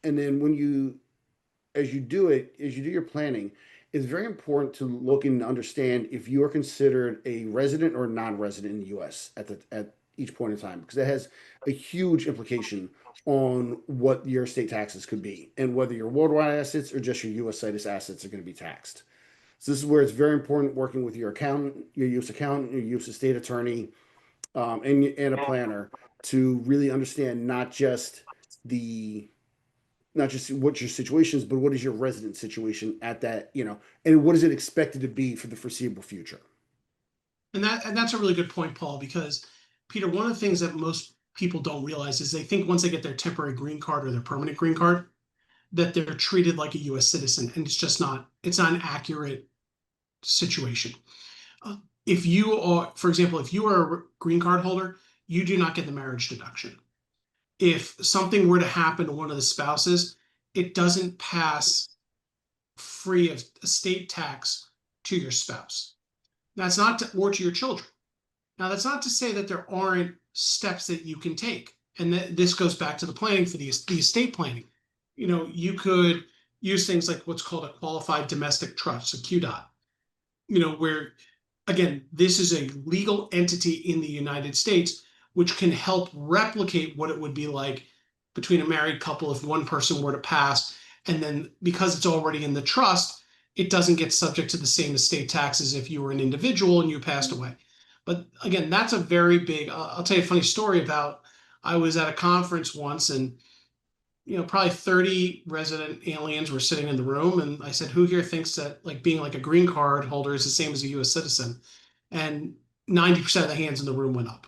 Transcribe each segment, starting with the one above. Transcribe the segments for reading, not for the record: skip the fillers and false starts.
And then as you do it, as you do your planning, it's very important to look and understand if you are considered a resident or non-resident in the U.S. At each point in time, because that has a huge implication on what your state taxes could be and whether your worldwide assets or just your U.S. situs assets are going to be taxed. So this is where it's very important working with your accountant, your U.S. accountant, your U.S. state attorney, and a planner to really understand the not just what your situation is, but what is your resident situation at that, and what is it expected to be for the foreseeable future. And that's a really good point, Paul, because Peter, one of the things that most people don't realize is they think once they get their temporary green card or their permanent green card, that they're treated like a US citizen. And it's not an accurate situation. If you are, for example, if you are a green card holder, you do not get the marriage deduction. If something were to happen to one of the spouses, it doesn't pass free of estate tax to your spouse. That's not to, or to your children. Now, that's not to say that there aren't steps that you can take. And this goes back to the planning for the estate planning. You could use things like what's called a qualified domestic trust, a QDOT, where, again, this is a legal entity in the United States, which can help replicate what it would be like between a married couple if one person were to pass. And then because it's already in the trust, it doesn't get subject to the same estate taxes if you were an individual and you passed away. But again, that's a very big, I'll tell you a funny story about, I was at a conference once and, probably 30 resident aliens were sitting in the room. And I said, who here thinks that like being like a green card holder is the same as a US citizen? And 90% of the hands in the room went up.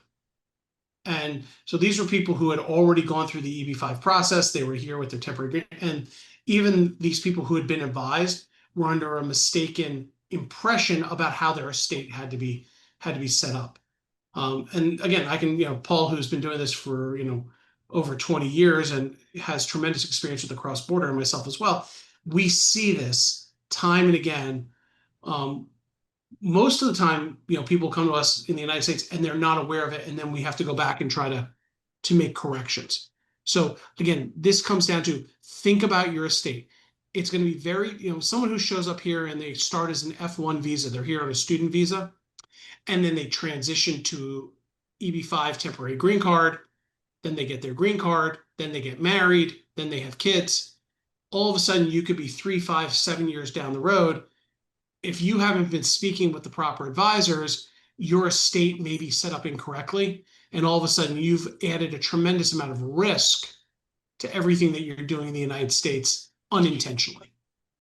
And so these were people who had already gone through the EB-5 process. They were here with their temporary, and even these people who had been advised were under a mistaken impression about how their estate had to be set up. And again, I can, Paul, who's been doing this for, over 20 years and has tremendous experience with the cross border, and myself as well, we see this time and again. Most of the time, people come to us in the United States and they're not aware of it, and then we have to go back and try to make corrections. So again, this comes down to think about your estate. It's going to be very, someone who shows up here and they start as an F1 visa, they're here on a student visa, and then they transition to EB-5 temporary green card, then they get their green card, then they get married, then they have kids. All of a sudden, you could be 3, 5, 7 years down the road. If you haven't been speaking with the proper advisors, your estate may be set up incorrectly. And all of a sudden, you've added a tremendous amount of risk to everything that you're doing in the United States unintentionally.